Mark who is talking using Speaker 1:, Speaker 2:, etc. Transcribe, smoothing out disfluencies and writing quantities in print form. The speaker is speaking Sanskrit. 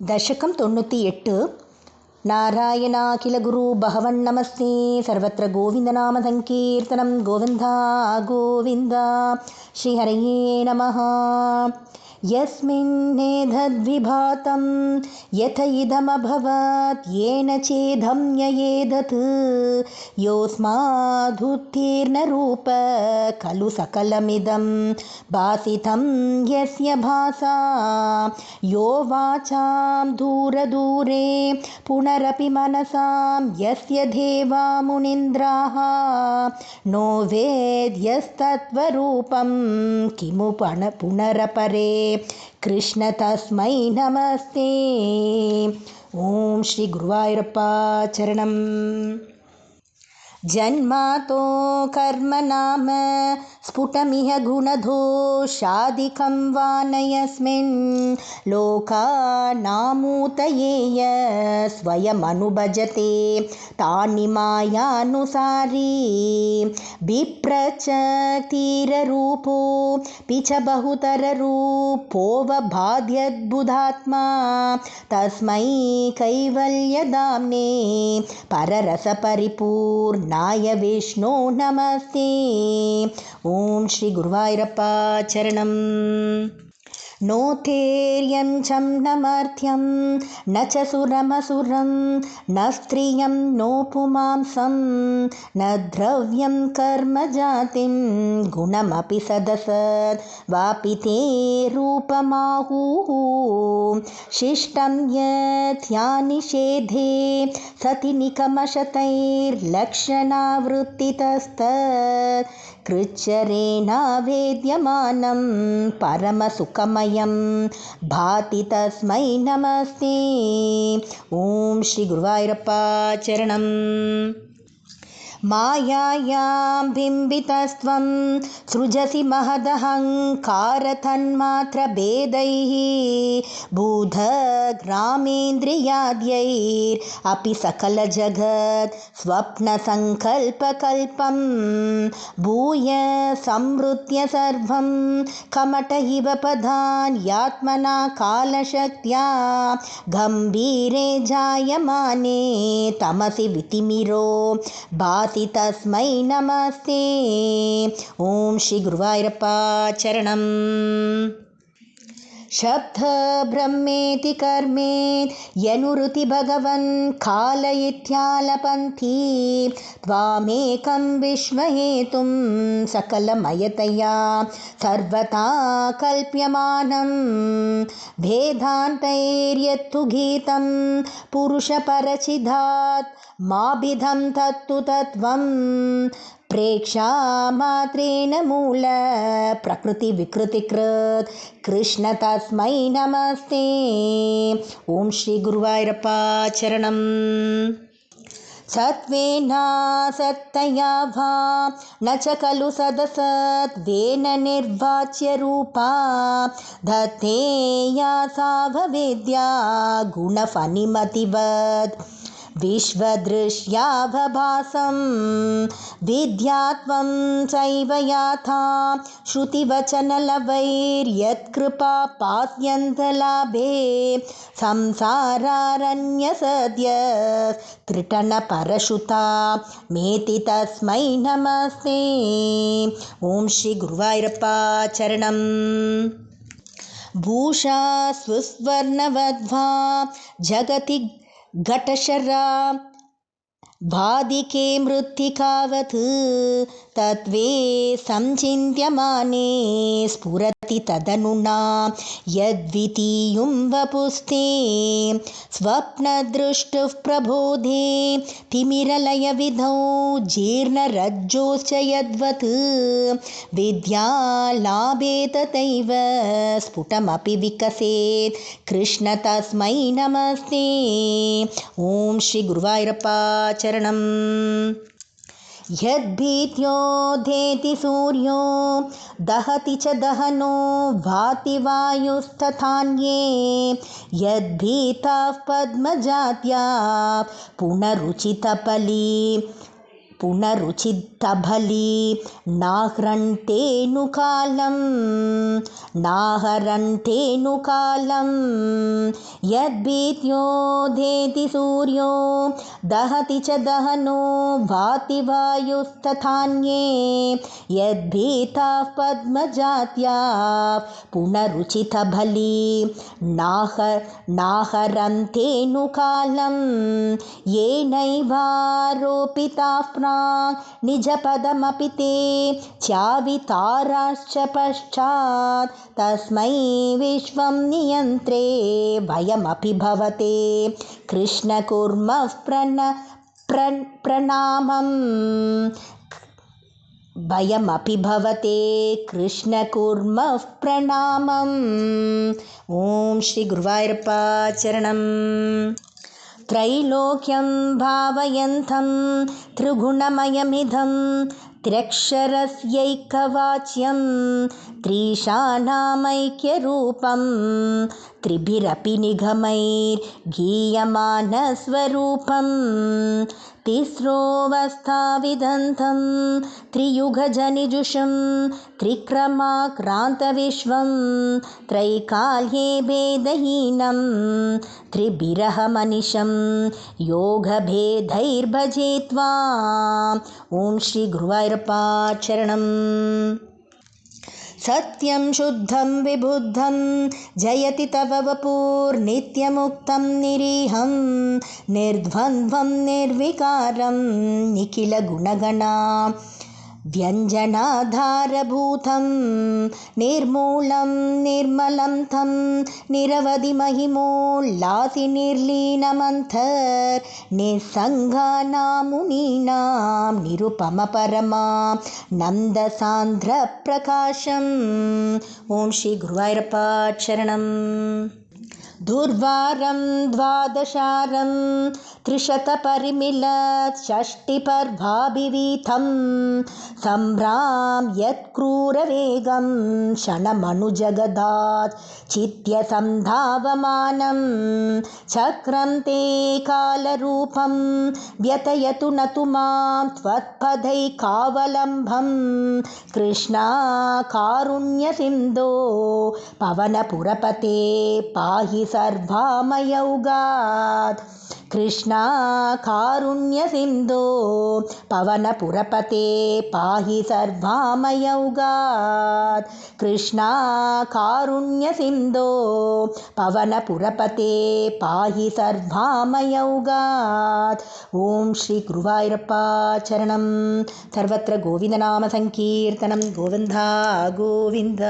Speaker 1: दशकं 98 नारायणाखिलगुरु बहवन्नमस्ते सर्वत्र गोविन्दनामसङ्कीर्तनं गोविन्दा गोविन्द श्रीहरये नमः। यस्मिन्नेधद्विभातं यथ इदमभवत् येन चेदम्ययेदत् योऽस्मादुत्तीर्णरूप खलु सकलमिदं भासितं यस्य भासा यो वाचां दूरदूरे पुनरपि मनसां यस्य देवा मुनीन्द्राः नो वेद्यस्तत्त्वरूपं किमु पुनरपरे कृष्ण तस्मै नमस्ते। ओम श्री गुरुवायूरप्पा चरणम्। जन्मातो कर्म नाम स्फुटमिह गुणदोषादिकं वा न यस्मिन् लोकानामूतयेय स्वयमनुभजते तानि मायानुसारी विप्रचतीररूपो पिच बहुतररूपोऽवभाद्यद्बुधात्मा तस्मै कैवल्यदाम्ने पररसपरिपूर्णाय विष्णो नमस्ते। ओम श्री गुरुवायूरप्पा चरणम्। नोतेर्यं चं नमर्थ्यं न च सुरमसुरं न स्त्रियं नो पुमांसं न द्रव्यं कर्म जातिं गुणमपि सदसत् वापि ते रूपमाहुः शिष्टं यत्यानिषेधे सति निकमशतैर्लक्षणावृत्तितस्तत् कृच्छ्रेणावेद्यमानं परमसुखमयं भाति तस्मै नमस्ते। ओम श्री गुरुवायूरप्पा चरणम्। मायायां बिम्बितस्त्वं सृजसि महदहङ्कारतन्मात्रभेदैः बुधग्रामेन्द्रियाद्यैरपि सकलजगत् स्वप्नसङ्कल्पकल्पं भूय संवृत्य सर्वं कमट इव पदान्यात्मना कालशक्त्या गम्भीरे जायमाने तमसि वितिमिरो भाति तस्मै नमस्ते। ओम श्री गुरुवायूरप्पा चरणम्। शब्द ब्रह्मेति कर्मे यनुरुति भगवन् कालयित्यालपन्थी त्वामेकं विश्वहेतुं सकलमयतया सर्वथा कल्प्यमानं वेदान्तैर्यत्तु गीतं पुरुषपरचिदात् माभिधं तत्तु तत्त्वं प्रेक्षामात्रेण मूल प्रकृति विकृतिकृत कृष्ण तस्मै नमस्ते। ओम श्री गुरुवायूरप्पा चरणम्। सत्त्वेनासत्तया वा न च खलु सदसत्त्वेन निर्वाच्य रूपा धत्तेया साववेद्या गुणफनिमतिवत् विश्वदृश्यावभासं विद्यात्वं चैव याथा श्रुतिवचनलवैर्यत्कृपा पास्यन्तलाभे संसारारण्यसद्य त्रिटनपरशुता मेति तस्मै नमस्ते। ओम श्री गुरुवायूरप्पा चरणम्। भूषा सुस्वर्णवद्वा जगति घटशरा भादिके मृत्तिकावत् तत्त्वे संचिन्त्यमाने स्फुरति तदनुना यद्वितीयुं वपुस्ते स्वप्नदृष्टुः प्रबोधे तिमिरलयविधौ जीर्णरज्जोश्च यद्वत् विद्यालाभे तथैव स्फुटमपि विकसेत् कृष्ण तस्मै नमस्ते। ओम श्री गुरुवायूरप्पा चरणम्। यद्भीत्योद्धेति सूर्यो दहति च दहनो भाति वायुस्तथान्ये यद्भीताः पद्मजात्या पुनरुचितपली पुनरुचितबली नाहरन्तेऽनुकालं यद्भीत्योधेति सूर्यो दहति च दहनो भाति वायुस्तथान्ये यद्भीताः पद्मजात्या पुनरुचितबली नाहरन्तेऽनुकालं येनैवारोपिताः प्राक् निजपदमपि ते च्याविताराश्च पश्चात् तस्मै विश्वं नियन्त्रे वयमपि भवते कृष्ण कुर्मः प्रणामम् भयमपि भवते कृष्ण कुर्मः प्रणामम्। ॐ श्री गुरुवायूरप्पा चरणम्। त्रैलोक्यं भावयन्तं त्रिगुणमयमिदं त्र्यक्षरस्यैकवाच्यं त्रीशानामैक्यरूपं त्रिभिरपि निगमैर्गीयमानस्वरूपं तिस्रोऽवस्थाविदन्तं त्रियुगजनिजुषं त्रिक्रमाक्रान्तविश्वं त्रैकाल्ये भेदहीनं त्रिभिरहमनिशं योगभेदैर्भजे त्वाम्। ॐ श्री गुरुवायूरप्पा चरणम्। सत्यं शुद्धं विबुद्धं जयति तव वपुर्नित्यमुक्तं निरीहं निर्द्वन्द्वं निर्विकारं निखिलगुणगणा व्यञ्जनाधारभूतं निर्मूलं निर्मलं तं निरवधिमहिमोल्लासि निर्लीनमन्तर् निस्सङ्गानामुनीनां निरुपमपरमा नन्दसान्द्रप्रकाशम्। ॐ श्री गुरुवायूरप्पा चरणम्। दुर्वारं द्वादशारं त्रिशतपरिमिलत् षष्टिपर्वाभिवीथं सम्भ्राम्यत्क्रूरवेगं क्षणमनुजगदात् चित्यसन्धावमानं चक्रं ते कालरूपं व्यतयतु न तु मां त्वत्पदैकावलम्बं कृष्णा कारुण्यसिन्धो पवनपुरपते पाहि सर्वामयौगात् कृष्णा कारुण्यसिन्धो पवनपुरपते पाहि सर्वामयौगात् कृष्णा कारुण्यसिन्धो पवनपुरपते पाहि सर्वामयौगात्। ॐ श्री गुरुवायूरप्पा चरणं। सर्वत्र गोविन्दनामसङ्कीर्तनं गोविन्दा गोविन्द।